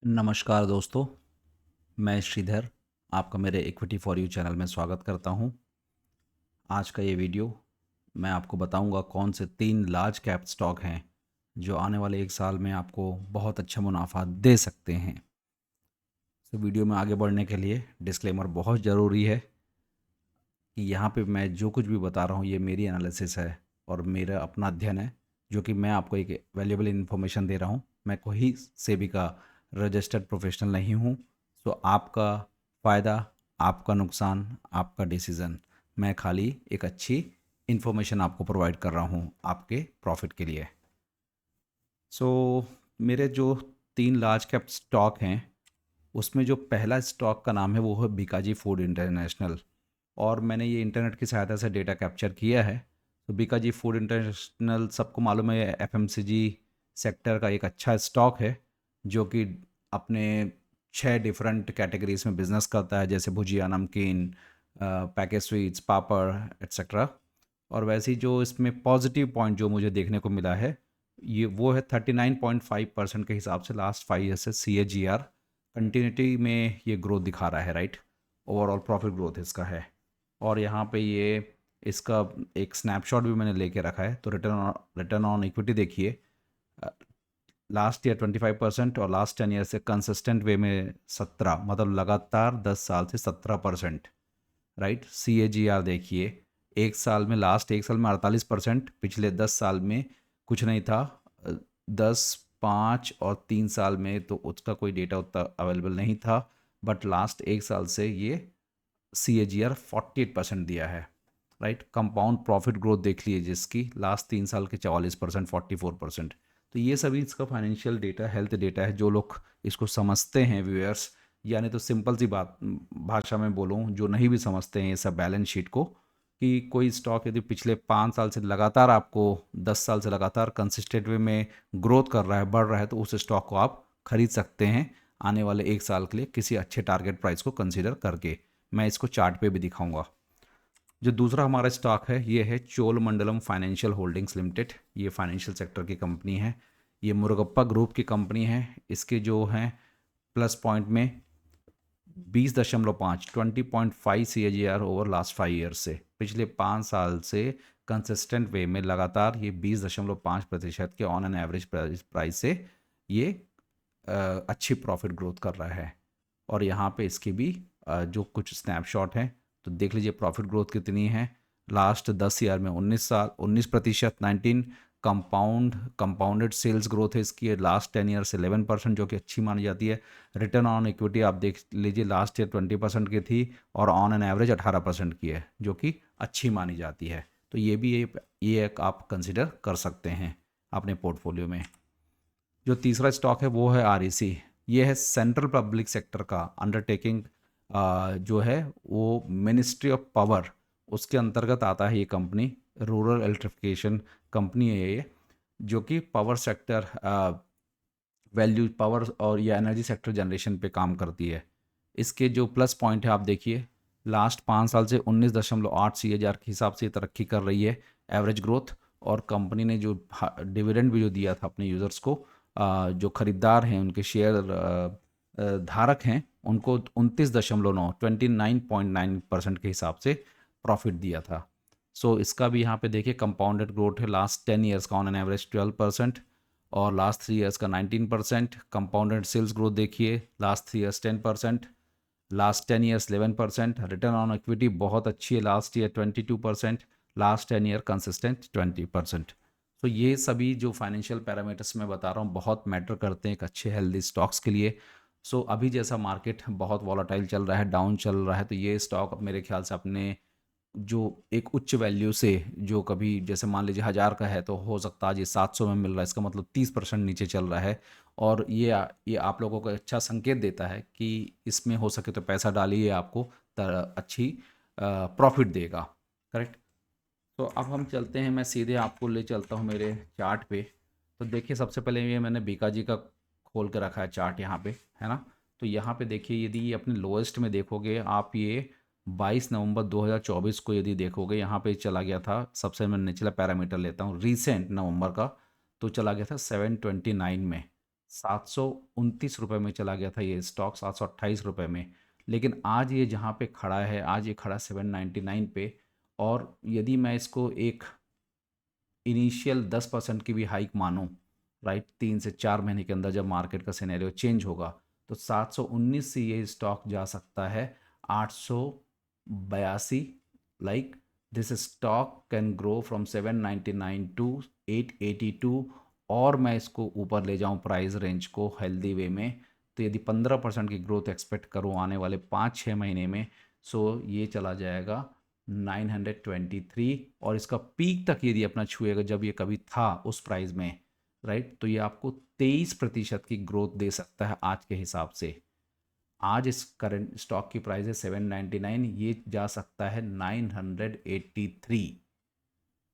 नमस्कार दोस्तों, मैं श्रीधर आपका मेरे इक्विटी फॉर यू चैनल में स्वागत करता हूं। आज का ये वीडियो मैं आपको बताऊंगा कौन से 3 लार्ज कैप स्टॉक हैं जो आने वाले 1 साल में आपको बहुत अच्छा मुनाफा दे सकते हैं। तो वीडियो में आगे बढ़ने के लिए डिस्क्लेमर बहुत ज़रूरी है कि यहाँ पे मैं जो कुछ भी बता रहा हूँ ये मेरी एनालिसिस है और मेरा अपना अध्ययन है, जो कि मैं आपको एक वैल्यूएबल इन्फॉर्मेशन दे रहा हूँ। मैं कोई सेबी का रजिस्टर्ड प्रोफेशनल नहीं हूँ। तो आपका फ़ायदा, आपका नुकसान, आपका डिसीज़न। मैं खाली एक अच्छी इन्फॉर्मेशन आपको प्रोवाइड कर रहा हूँ आपके प्रॉफिट के लिए। सो मेरे जो 3 लार्ज कैप स्टॉक हैं उसमें जो पहला स्टॉक का नाम है वो है बीकाजी फूड इंटरनेशनल, और मैंने ये इंटरनेट की सहायता से डेटा कैप्चर किया है। तो बीकाजी फूड इंटरनेशनल सबको मालूम है, एफएमसीजी सेक्टर का एक अच्छा स्टॉक है जो कि अपने 6 डिफरेंट कैटेगरीज में बिजनेस करता है, जैसे भुजिया, नमकीन, पैकेज स्वीट्स, पापड़ एट्सट्रा। और वैसे ही जो इसमें पॉजिटिव पॉइंट जो मुझे देखने को मिला है ये वो है 39.5% के हिसाब से लास्ट 5 ईयर से CAGR कंटिन्यूटी में ये ग्रोथ दिखा रहा है, राइट। ओवरऑल प्रॉफिट ग्रोथ इसका है। और यहाँ पे ये इसका एक स्नैपशॉट भी मैंने लेके रखा है। तो रिटर्न ऑन इक्विटी देखिए, लास्ट ईयर 25% और लास्ट 10 ईयर से कंसिस्टेंट वे में 17, मतलब लगातार 10 साल से 17%, राइट। CAGR देखिए, एक साल में, लास्ट एक साल में 48%, पिछले 10 साल में कुछ नहीं था। 10, 5 और 3 साल में तो उसका कोई डेटा उतना अवेलेबल नहीं था, बट लास्ट एक साल से ये CAGR 48% दिया है, राइट। कंपाउंड प्रॉफिट ग्रोथ देख लीजिए जिसकी लास्ट 3 साल के 44%, 44%। तो ये सभी इसका फाइनेंशियल डेटा, हेल्थ डेटा है। जो लोग इसको समझते हैं व्यूअर्स, यानी तो सिंपल सी बात भाषा में बोलूँ, जो नहीं भी समझते हैं ये सब बैलेंस शीट को, कि कोई स्टॉक यदि पिछले 5 साल से लगातार, आपको 10 साल से लगातार कंसिस्टेंट वे में ग्रोथ कर रहा है, बढ़ रहा है, तो उस स्टॉक को आप खरीद सकते हैं आने वाले 1 साल के लिए किसी अच्छे टारगेट प्राइस को कंसीडर करके। मैं इसको चार्ट पे भी दिखाऊंगा। जो दूसरा हमारा स्टॉक है ये है चोलमंडलम फाइनेंशियल होल्डिंग्स लिमिटेड। ये फाइनेंशियल सेक्टर की कंपनी है। ये मुरुगप्पा ग्रुप की कंपनी है। इसके जो हैं प्लस पॉइंट में 20.5, 20.5 CAGR ओवर लास्ट 5 ईयर से, पिछले 5 साल से कंसिस्टेंट वे में लगातार ये 20.5% के ऑन एन एवरेज प्राइस से ये अच्छी प्रॉफिट ग्रोथ कर रहा है। और यहाँ पे इसकी भी जो कुछ स्नैपशॉट हैं तो देख लीजिए प्रॉफिट ग्रोथ कितनी है। लास्ट 10 ईयर में 19%, 19 कंपाउंडेड सेल्स ग्रोथ है इसकी। लास्ट 10 ईयर से 11%, जो कि अच्छी मानी जाती है। रिटर्न ऑन इक्विटी आप देख लीजिए, लास्ट ईयर 20% की थी और ऑन एन एवरेज 18% की है, जो कि अच्छी मानी जाती है। तो ये भी ये एक आप कंसिडर कर सकते हैं अपने पोर्टफोलियो में। जो तीसरा स्टॉक है वो है REC। ये है सेंट्रल पब्लिक सेक्टर का अंडरटेकिंग, जो है वो मिनिस्ट्री ऑफ पावर, उसके अंतर्गत आता है ये कंपनी। रूरल इलेक्ट्रिफिकेशन कंपनी है ये, जो कि पावर सेक्टर, वैल्यू पावर और या एनर्जी सेक्टर जनरेशन पे काम करती है। इसके जो प्लस पॉइंट है आप देखिए, लास्ट 5 साल से 19.8 CAGR के हिसाब से तरक्की कर रही है, एवरेज ग्रोथ। और कंपनी ने जो डिविडेंड भी जो दिया था अपने यूज़र्स को, जो खरीदार हैं उनके शेयर धारक हैं उनको 29.9, 29.9% के हिसाब से प्रॉफिट दिया था। सो इसका भी यहाँ पे देखिए कंपाउंडेड ग्रोथ है लास्ट 10 ईयर्स का ऑन एन एवरेज 12%, और लास्ट 3 ईयर्स का 19%। कंपाउंडेड सेल्स ग्रोथ देखिए, last 3 years 10%, last 10 years 11%। Return on equity बहुत अच्छी है, last year 22%, last 10 year consistent 20%। तो ये सभी जो फाइनेंशियल पैरामीटर्स मैं बता रहा हूँ बहुत मैटर करते हैं एक अच्छे हेल्दी स्टॉक्स के लिए। सो अभी जैसा मार्केट बहुत वॉलेटाइल चल रहा है, डाउन चल रहा है, तो ये स्टॉक अब मेरे ख्याल से अपने जो एक उच्च वैल्यू से, जो कभी जैसे मान लीजिए 1000 का है तो हो सकता है आज ये 700 में मिल रहा है, इसका मतलब 30% नीचे चल रहा है। और ये आप लोगों को अच्छा संकेत देता है कि इसमें हो सके तो पैसा डालिए, आपको अच्छी प्रॉफिट देगा, करेक्ट। तो अब हम चलते हैं, मैं सीधे आपको ले चलता हूँ मेरे चार्ट पे। तो देखिए सबसे पहले ये मैंने बीकाजी का खोल के रखा है चार्ट यहाँ पे, है ना। तो यहाँ पे देखिए यदि ये अपने लोएस्ट में देखोगे आप, ये 22 नवंबर 2024 को यदि देखोगे यहाँ पे चला गया था। सबसे मैं निचला पैरामीटर लेता हूँ रिसेंट नवंबर का, तो चला गया था 729 में। 729 रुपये में चला गया था ये स्टॉक, 728 रुपये में। लेकिन आज ये जहाँ पे खड़ा है, आज ये खड़ा 799 पे। और यदि मैं इसको एक इनिशियल 10% की भी हाइक मानूं, राइट, 3 से 4 महीने के अंदर जब मार्केट का सिनेरियो चेंज होगा, तो 719 से ये स्टॉक जा सकता है 882। Like this stock can grow from 799 to 882। और मैं इसको ऊपर ले जाऊं प्राइस रेंज को हेल्दी वे में, तो यदि 15% की ग्रोथ एक्सपेक्ट करूं आने वाले 5-6 महीने में, सो ये चला जाएगा 923। और इसका पीक तक यदि अपना छुएगा जब ये कभी था उस प्राइस में, राइट, तो ये आपको 23% की ग्रोथ दे सकता है आज के हिसाब से। आज इस करंट स्टॉक की प्राइस है 799, ये जा सकता है 983,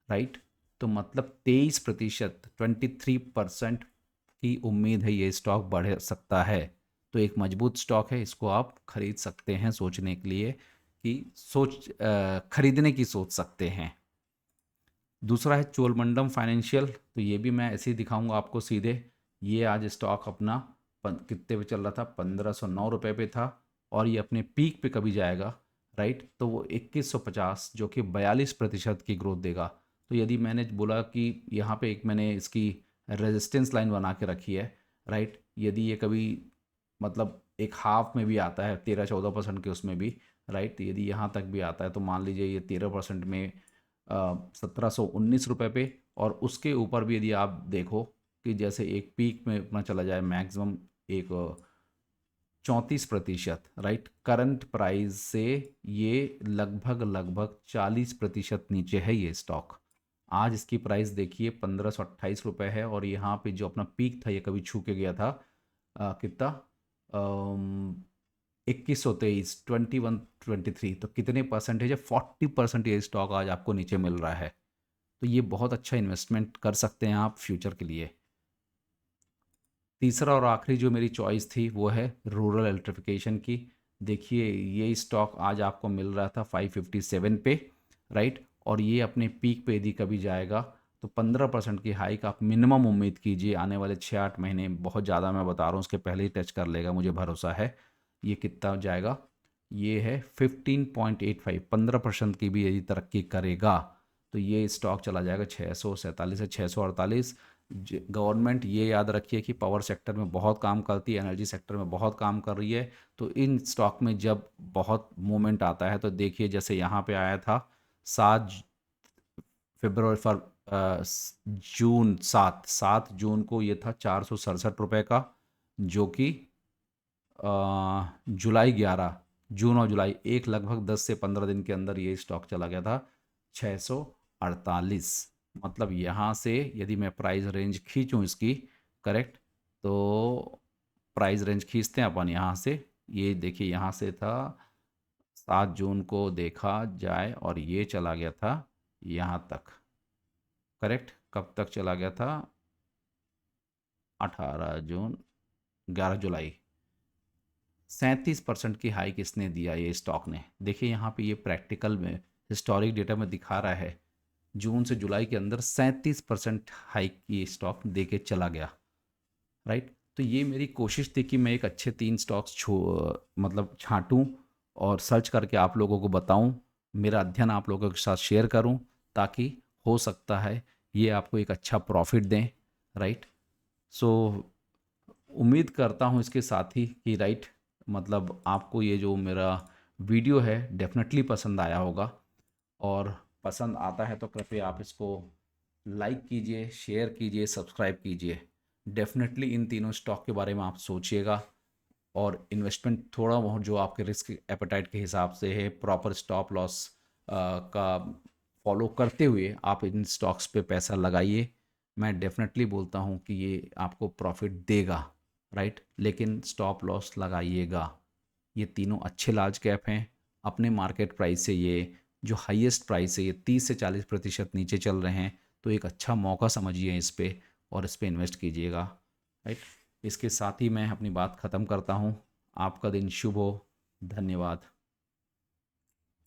राइट। तो मतलब 23%, 23% की उम्मीद है ये स्टॉक बढ़ सकता है। तो एक मजबूत स्टॉक है, इसको आप खरीद सकते हैं सोचने के लिए कि खरीदने की सोच सकते हैं। दूसरा है चोलमंडलम फाइनेंशियल, तो ये भी मैं ऐसे ही दिखाऊंगा आपको सीधे। ये आज स्टॉक अपना कितने पे चल रहा था, 1509 रुपये पे था। और ये अपने पीक पे कभी जाएगा, राइट, तो वो 2150, जो कि 42% की ग्रोथ देगा। तो यदि मैंने बोला कि यहाँ पे एक मैंने इसकी रेजिस्टेंस लाइन बना के रखी है, राइट, यदि ये कभी मतलब एक हाफ में भी आता है 13-14% के उसमें भी, राइट, तो यदि यहाँ तक भी आता है तो मान लीजिए ये 13% में 1719 रुपये पे। और उसके ऊपर भी यदि आप देखो कि जैसे एक पीक में अपना चला जाए मैक्सिमम एक 34%, राइट, करंट प्राइस से ये लगभग लगभग 40% नीचे है ये स्टॉक। आज इसकी प्राइस देखिए 1528 रुपये है। और यहाँ पे जो अपना पीक था ये कभी छू के गया था कितना, 2123, 2123। तो कितने परसेंटेज है, 40% ये स्टॉक आज आपको नीचे मिल रहा है। तो ये बहुत अच्छा इन्वेस्टमेंट कर सकते हैं आप फ्यूचर के लिए। तीसरा और आखिरी जो मेरी चॉइस थी वो है रूरल इलेक्ट्रिफिकेशन की। देखिए ये स्टॉक आज आपको मिल रहा था 557 पे, राइट। और ये अपने पीक पे यदि कभी जाएगा तो 15% की हाइक आप मिनिमम उम्मीद कीजिए आने वाले 6-8 महीने। बहुत ज़्यादा मैं बता रहा हूँ, उसके पहले ही टच कर लेगा, मुझे भरोसा है। ये कितना जाएगा, ये है 15.85, 15% की भी यदि तरक्की करेगा तो ये स्टॉक चला जाएगा 647 से 648। गवर्नमेंट ये याद रखिए कि पावर सेक्टर में बहुत काम करती है, एनर्जी सेक्टर में बहुत काम कर रही है। तो इन स्टॉक में जब बहुत मूवमेंट आता है तो देखिए जैसे यहाँ पे आया था 7 फरवरी फर जून 7 जून को ये था 467 रुपये का, जो कि जुलाई 11, जून और जुलाई, एक लगभग 10 से 15 दिन के अंदर ये स्टॉक चला गया था 648। मतलब यहाँ से यदि मैं प्राइस रेंज खींचूँ इसकी, करेक्ट, तो प्राइस रेंज खींचते हैं अपन यहाँ से। ये देखिए यहाँ से था 7 जून को देखा जाए और ये चला गया था यहाँ तक, करेक्ट। कब तक चला गया था, 18 जून, 11 जुलाई। 37% की हाइक इसने दिया ये स्टॉक ने। देखिए यहाँ पे ये प्रैक्टिकल में हिस्टोरिक डेटा में दिखा रहा है, जून से जुलाई के अंदर 37% हाइक की स्टॉक दे के चला गया, राइट। तो ये मेरी कोशिश थी कि मैं एक अच्छे 3 स्टॉक्स मतलब छांटूं और सर्च करके आप लोगों को बताऊं, मेरा अध्ययन आप लोगों के साथ शेयर करूं, ताकि हो सकता है ये आपको एक अच्छा प्रॉफिट दें, राइट। सो उम्मीद करता हूँ इसके साथ ही कि राइट, मतलब आपको ये जो मेरा वीडियो है डेफिनेटली पसंद आया होगा। और पसंद आता है तो कृपया आप इसको लाइक कीजिए, शेयर कीजिए, सब्सक्राइब कीजिए। डेफिनेटली इन तीनों स्टॉक के बारे में आप सोचिएगा और इन्वेस्टमेंट थोड़ा बहुत जो आपके रिस्क एपेटाइट के हिसाब से है, प्रॉपर स्टॉप लॉस का फॉलो करते हुए आप इन स्टॉक्स पे पैसा लगाइए। मैं डेफिनेटली बोलता हूँ कि ये आपको प्रॉफिट देगा, राइट, लेकिन स्टॉप लॉस लगाइएगा। ये तीनों अच्छे लार्ज कैप हैं। अपने मार्केट प्राइस से ये जो हाईएस्ट प्राइस है ये 30 से 40% नीचे चल रहे हैं। तो एक अच्छा मौका समझिए इस पे और इस पे इन्वेस्ट कीजिएगा, राइट। इसके साथ ही मैं अपनी बात ख़त्म करता हूँ। आपका दिन शुभ हो। धन्यवाद।